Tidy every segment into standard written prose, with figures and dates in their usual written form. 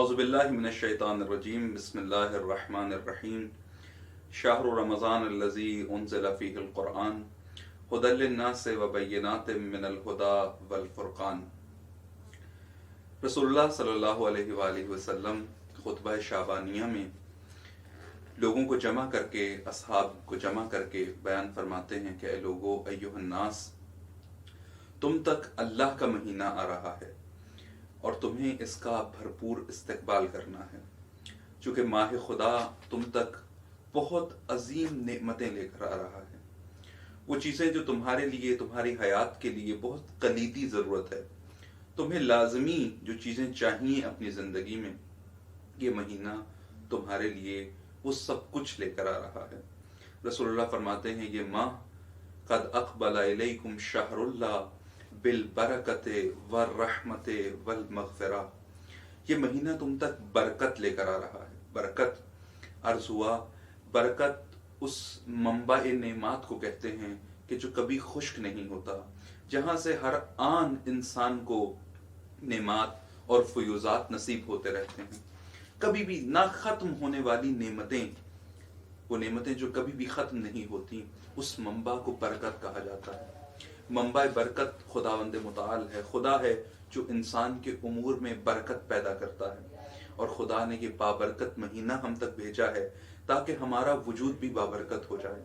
اعوذ باللہ من الشیطان الرجیم بسم اللہ الرحمن الرحیم شہر رمضان الذی انزل فیہ القرآن ھدی للناس وبینات من الہدی والفرقان۔ رسول اللہ صلی اللہ علیہ وآلہ وسلم خطبہ شعبانیہ میں لوگوں کو جمع کر کے، اصحاب کو جمع کر کے بیان فرماتے ہیں کہ اے لوگو، ایھا الناس، تم تک اللہ کا مہینہ آ رہا ہے اور تمہیں اس کا بھرپور استقبال کرنا ہے، چونکہ ماہ خدا تم تک بہت عظیم نعمتیں لے کر آ رہا ہے۔ وہ چیزیں جو تمہارے لیے، تمہاری حیات کے لیے بہت کلیدی ضرورت ہے، تمہیں لازمی جو چیزیں چاہیے اپنی زندگی میں، یہ مہینہ تمہارے لیے وہ سب کچھ لے کر آ رہا ہے۔ رسول اللہ فرماتے ہیں یہ ماہ قد اقبل الیکم شہر اللہ بالبرکت والرحمت والمغفرہ، یہ مہینہ تم تک برکت لے کر آ رہا ہے۔ برکت عرض ہوا، برکت اس منبع نعمات کو کہتے ہیں کہ جو کبھی خشک نہیں ہوتا، جہاں سے ہر آن انسان کو نعمات اور فیوزات نصیب ہوتے رہتے ہیں، کبھی بھی نہ ختم ہونے والی نعمتیں، وہ نعمتیں جو کبھی بھی ختم نہیں ہوتی، اس منبع کو برکت کہا جاتا ہے۔ منبع برکت خداوند متعال ہے، خدا ہے جو انسان کے امور میں برکت پیدا کرتا ہے، اور خدا نے یہ بابرکت مہینہ ہم تک بھیجا ہے تاکہ ہمارا وجود بھی بابرکت ہو جائے۔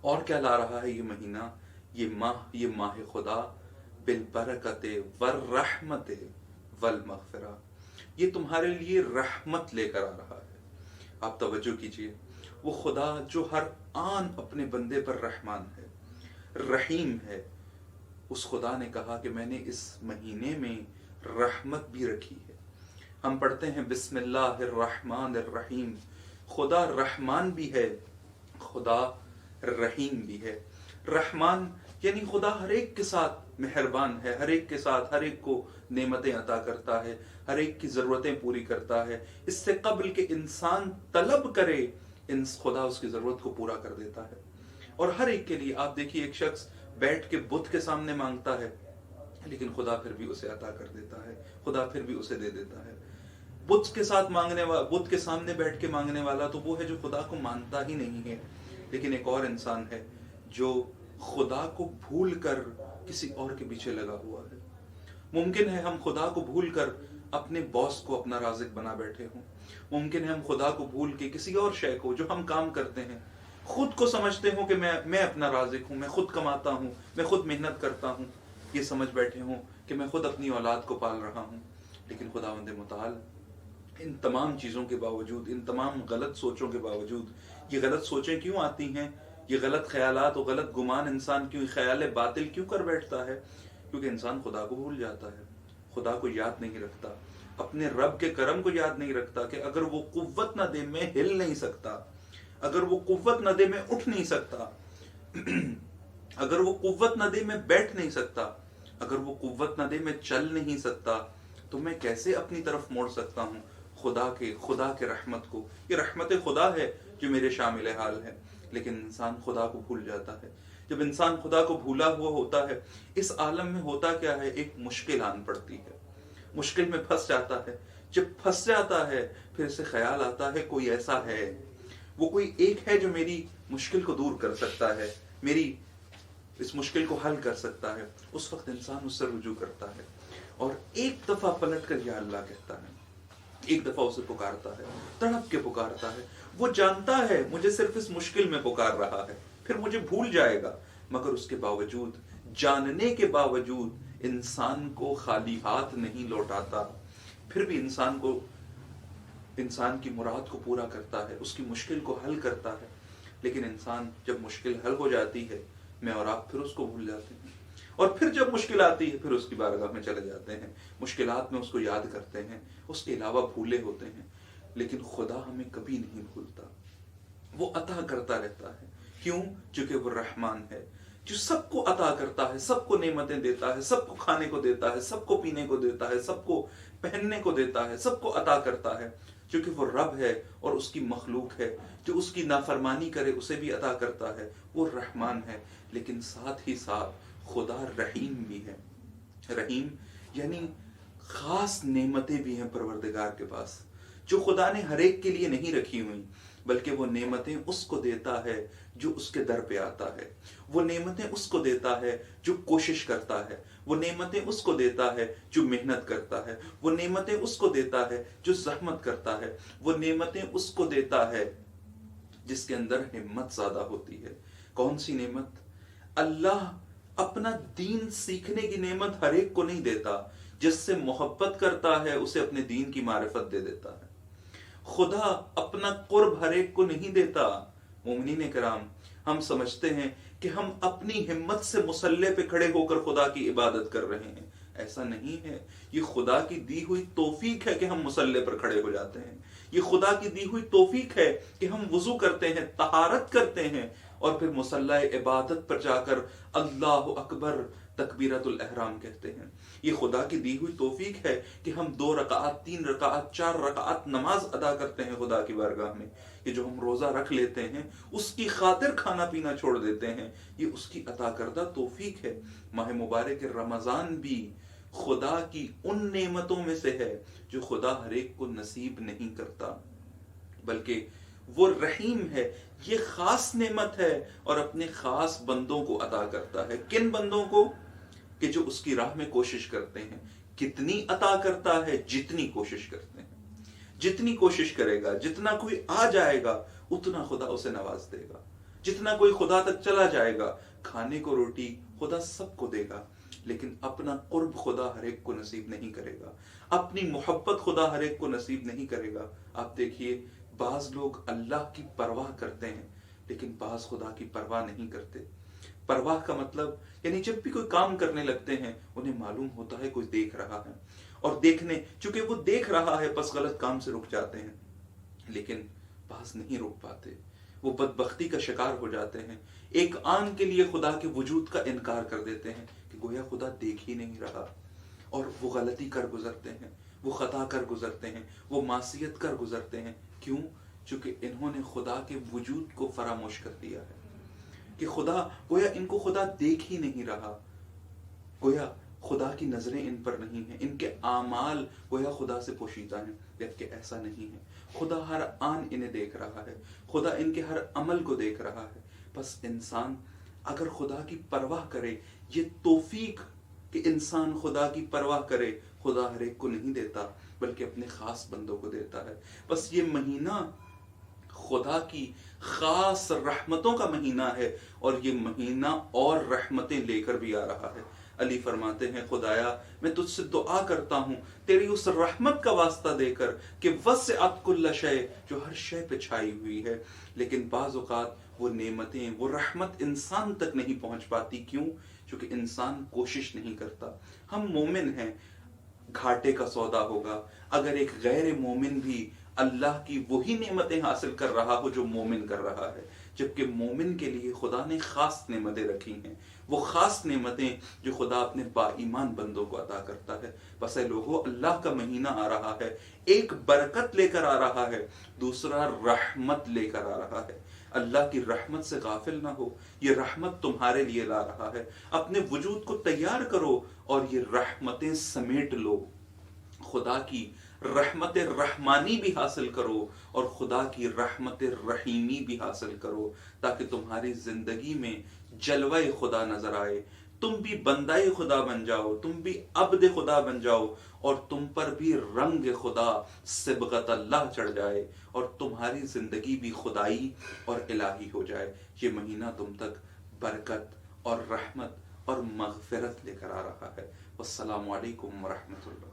اور کیا لا رہا ہے یہ مہینہ، یہ ماہ خدا بالبرکت والرحمت والمغفرہ، یہ تمہارے لیے رحمت لے کر آ رہا ہے۔ آپ توجہ کیجئے، وہ خدا جو ہر آن اپنے بندے پر رحمان ہے، رحیم ہے، اس خدا نے کہا کہ میں نے اس مہینے میں رحمت بھی رکھی ہے۔ ہم پڑھتے ہیں بسم اللہ الرحمن الرحیم، خدا رحمان بھی ہے، خدا رحیم بھی ہے۔ رحمان یعنی خدا ہر ایک کے ساتھ مہربان ہے، ہر ایک کے ساتھ ہر ایک کو نعمتیں عطا کرتا ہے، ہر ایک کی ضرورتیں پوری کرتا ہے۔ اس سے قبل کہ انسان طلب کرے، خدا اس کی ضرورت کو پورا کر دیتا ہے۔ اور ہر ایک کے لیے آپ دیکھیے، ایک شخص بیٹھ کے بت کے سامنے مانگتا ہے، لیکن خدا پھر بھی اسے عطا کر دیتا ہے، خدا پھر بھی اسے دے دیتا ہے۔ بت کے ساتھ مانگنے والا، بت کے سامنے بیٹھ کے مانگنے والا تو وہ ہے جو خدا کو مانتا ہی نہیں ہے، لیکن ایک اور انسان ہے جو خدا کو بھول کر کسی اور کے پیچھے لگا ہوا ہے۔ ممکن ہے ہم خدا کو بھول کر اپنے باس کو اپنا رازق بنا بیٹھے ہوں، ممکن ہے ہم خدا کو بھول کے کسی اور شے کو جو ہم کام کرتے ہیں، خود کو سمجھتے ہوں کہ میں اپنا رازق ہوں، میں خود کماتا ہوں، میں خود محنت کرتا ہوں، یہ سمجھ بیٹھے ہوں کہ میں خود اپنی اولاد کو پال رہا ہوں۔ لیکن خداوند متعال ان تمام چیزوں کے باوجود، ان تمام غلط سوچوں کے باوجود، یہ غلط سوچیں کیوں آتی ہیں، یہ غلط خیالات اور غلط گمان انسان کیوں، خیال باطل کیوں کر بیٹھتا ہے؟ کیونکہ انسان خدا کو بھول جاتا ہے، خدا کو یاد نہیں رکھتا، اپنے رب کے کرم کو یاد نہیں رکھتا کہ اگر وہ قوت نہ دے میں ہل نہیں سکتا، اگر وہ قوت نہ دے میں اٹھ نہیں سکتا، اگر وہ قوت نہ دے میں بیٹھ نہیں سکتا، اگر وہ قوت نہ دے میں چل نہیں سکتا، تو میں کیسے اپنی طرف موڑ سکتا ہوں خدا کے رحمت کو؟ یہ رحمت خدا ہے جو میرے شامل حال ہے۔ لیکن انسان خدا کو بھول جاتا ہے۔ جب انسان خدا کو بھولا ہوا ہوتا ہے، اس عالم میں ہوتا کیا ہے، ایک مشکل آن پڑتی ہے، مشکل میں پھنس جاتا ہے۔ جب پھنس جاتا ہے، پھر اسے خیال آتا ہے کوئی ایسا ہے، وہ کوئی ایک ہے جو میری مشکل کو دور کر سکتا ہے، میری اس مشکل کو حل کر سکتا ہے۔ اس وقت انسان اس سے رجوع کرتا ہے اور ایک دفعہ پلٹ کر یا اللہ کہتا ہے، ایک دفعہ اسے پکارتا ہے، تڑپ کے پکارتا ہے۔ وہ جانتا ہے مجھے صرف اس مشکل میں پکار رہا ہے، پھر مجھے بھول جائے گا، مگر اس کے باوجود، جاننے کے باوجود انسان کو خالی ہاتھ نہیں لوٹاتا، پھر بھی انسان کی مراد کو پورا کرتا ہے، اس کی مشکل کو حل کرتا ہے۔ لیکن انسان جب مشکل حل ہو جاتی ہے، میں اور آپ پھر اس کو بھول جاتے ہیں، اور پھر جب مشکل آتی ہے، پھر اس کی بارگاہ میں چلے جاتے ہیں، مشکلات میں اس کو یاد کرتے ہیں، اس کے علاوہ بھولے ہوتے ہیں۔ لیکن خدا ہمیں کبھی نہیں بھولتا، وہ عطا کرتا رہتا ہے۔ کیوں؟ چونکہ وہ رحمان ہے، جو سب کو عطا کرتا ہے، سب کو نعمتیں دیتا ہے، سب کو کھانے کو دیتا ہے، سب کو پینے کو دیتا ہے، سب کو پہننے کو دیتا ہے، سب کو عطا کرتا ہے۔ چونکہ وہ رب ہے اور اس کی مخلوق ہے، جو اس کی نافرمانی کرے اسے بھی عطا کرتا ہے، وہ رحمان ہے۔ لیکن ساتھ ہی ساتھ خدا رحیم بھی ہے۔ رحیم یعنی خاص نعمتیں بھی ہیں پروردگار کے پاس جو خدا نے ہر ایک کے لیے نہیں رکھی ہوئی، بلکہ وہ نعمتیں اس کو دیتا ہے جو اس کے در پہ آتا ہے، وہ نعمتیں اس کو دیتا ہے جو کوشش کرتا ہے، وہ نعمتیں اس کو دیتا ہے جو محنت کرتا ہے، وہ نعمتیں اس کو دیتا ہے جو زحمت کرتا ہے، وہ نعمتیں اس کو دیتا ہے جس کے اندر ہمت زیادہ ہوتی ہے۔ کون سی نعمت؟ اللہ اپنا دین سیکھنے کی نعمت ہر ایک کو نہیں دیتا، جس سے محبت کرتا ہے اسے اپنے دین کی معرفت دے دیتا ہے۔ خدا اپنا قرب ہر ایک کو نہیں دیتا۔ مومنین کرام، ہم سمجھتے ہیں کہ ہم اپنی ہمت سے مصلی پہ کھڑے ہو کر خدا کی عبادت کر رہے ہیں، ایسا نہیں ہے۔ یہ خدا کی دی ہوئی توفیق ہے کہ ہم مصلی پر کھڑے ہو جاتے ہیں، یہ خدا کی دی ہوئی توفیق ہے کہ ہم وضو کرتے ہیں، طہارت کرتے ہیں، اور پھر مصلی عبادت پر جا کر اللہ اکبر تکبیرۃ الاحرام کہتے ہیں۔ یہ خدا کی دی ہوئی توفیق ہے کہ ہم 2 رکعات 3 رکعات 4 رکعات نماز ادا کرتے ہیں خدا کی بارگاہ میں۔ یہ جو ہم روزہ رکھ لیتے ہیں، اس کی خاطر کھانا پینا چھوڑ دیتے ہیں، یہ اس کی عطا کردہ توفیق ہے۔ ماہ مبارک رمضان بھی خدا کی ان نعمتوں میں سے ہے جو خدا ہر ایک کو نصیب نہیں کرتا، بلکہ وہ رحیم ہے۔ یہ خاص نعمت ہے اور اپنے خاص بندوں کو عطا کرتا ہے۔ کن بندوں کو؟ کہ جو اس کی راہ میں کوشش کرتے ہیں۔ کتنی عطا کرتا ہے؟ جتنی کوشش کرتے ہیں۔ جتنی کوشش کرے گا، جتنا کوئی آ جائے گا، اتنا خدا اسے نواز دے گا۔ جتنا کوئی خدا تک چلا جائے گا، کھانے کو روٹی خدا سب کو دے گا، لیکن اپنا قرب خدا ہر ایک کو نصیب نہیں کرے گا، اپنی محبت خدا ہر ایک کو نصیب نہیں کرے گا۔ آپ دیکھیے، بعض لوگ اللہ کی پرواہ کرتے ہیں لیکن بعض خدا کی پرواہ نہیں کرتے۔ پرواہ کا مطلب یعنی جب بھی کوئی کام کرنے لگتے ہیں انہیں معلوم ہوتا ہے کوئی دیکھ رہا ہے، اور دیکھنے چونکہ وہ دیکھ رہا ہے بس غلط کام سے رک جاتے ہیں، لیکن بعض نہیں رک پاتے، وہ بدبختی کا شکار ہو جاتے ہیں۔ ایک آن کے لیے خدا کے وجود کا انکار کر دیتے ہیں کہ گویا خدا دیکھ ہی نہیں رہا، اور وہ غلطی کر گزرتے ہیں، وہ خطا کر گزرتے ہیں، وہ معصیت کر گزرتے ہیں۔ کیوں؟ چونکہ انہوں نے خدا کے وجود کو فراموش کر دیا ہے، کہ خدا گویا ان کو خدا دیکھ ہی نہیں رہا، گویا خدا کی نظریں ان پر نہیں ہیں، ان کے اعمال گویا خدا سے پوشیدہ ہیں، جبکہ ایسا نہیں ہے۔ خدا ہر آن انہیں دیکھ رہا ہے، خدا ان کے ہر عمل کو دیکھ رہا ہے۔ بس انسان اگر خدا کی پرواہ کرے، یہ توفیق کہ انسان خدا کی پرواہ کرے، خدا ہر ایک کو نہیں دیتا بلکہ اپنے خاص بندوں کو دیتا ہے۔ بس یہ مہینہ خدا کی خاص رحمتوں کا مہینہ ہے، اور یہ مہینہ اور رحمتیں لے کر بھی آ رہا ہے۔ علی فرماتے ہیں، خدایا میں تجھ سے دعا کرتا ہوں تیری اس رحمت کا واسطہ دے کر کہ وسعت کل شے، جو ہر شے پہ چھائی ہوئی ہے، لیکن بعض اوقات وہ نعمتیں، وہ رحمت انسان تک نہیں پہنچ پاتی۔ کیوں؟ چونکہ انسان کوشش نہیں کرتا۔ ہم مومن ہیں، گھاٹے کا سودا ہوگا اگر ایک غیر مومن بھی اللہ کی وہی نعمتیں حاصل کر رہا ہو جو مومن کر رہا ہے، جبکہ مومن کے لیے خدا نے خاص نعمتیں رکھی ہیں، وہ خاص نعمتیں جو خدا اپنے با ایمان بندوں کو عطا کرتا ہے۔ بس اے لوگو، اللہ کا مہینہ آ رہا ہے، ایک برکت لے کر آ رہا ہے، دوسرا رحمت لے کر آ رہا ہے۔ اللہ کی رحمت سے غافل نہ ہو، یہ رحمت تمہارے لیے لا رہا ہے۔ اپنے وجود کو تیار کرو اور یہ رحمتیں سمیٹ لو، خدا کی رحمت رحمانی بھی حاصل کرو اور خدا کی رحمت رحیمی بھی حاصل کرو، تاکہ تمہاری زندگی میں جلوہ خدا نظر آئے، تم بھی بندہ خدا بن جاؤ، تم بھی عبد خدا بن جاؤ، اور تم پر بھی رنگ خدا صبغت اللہ چڑھ جائے، اور تمہاری زندگی بھی خدائی اور الہی ہو جائے۔ یہ مہینہ تم تک برکت اور رحمت اور مغفرت لے کر آ رہا ہے۔ والسلام علیکم ورحمۃ اللہ۔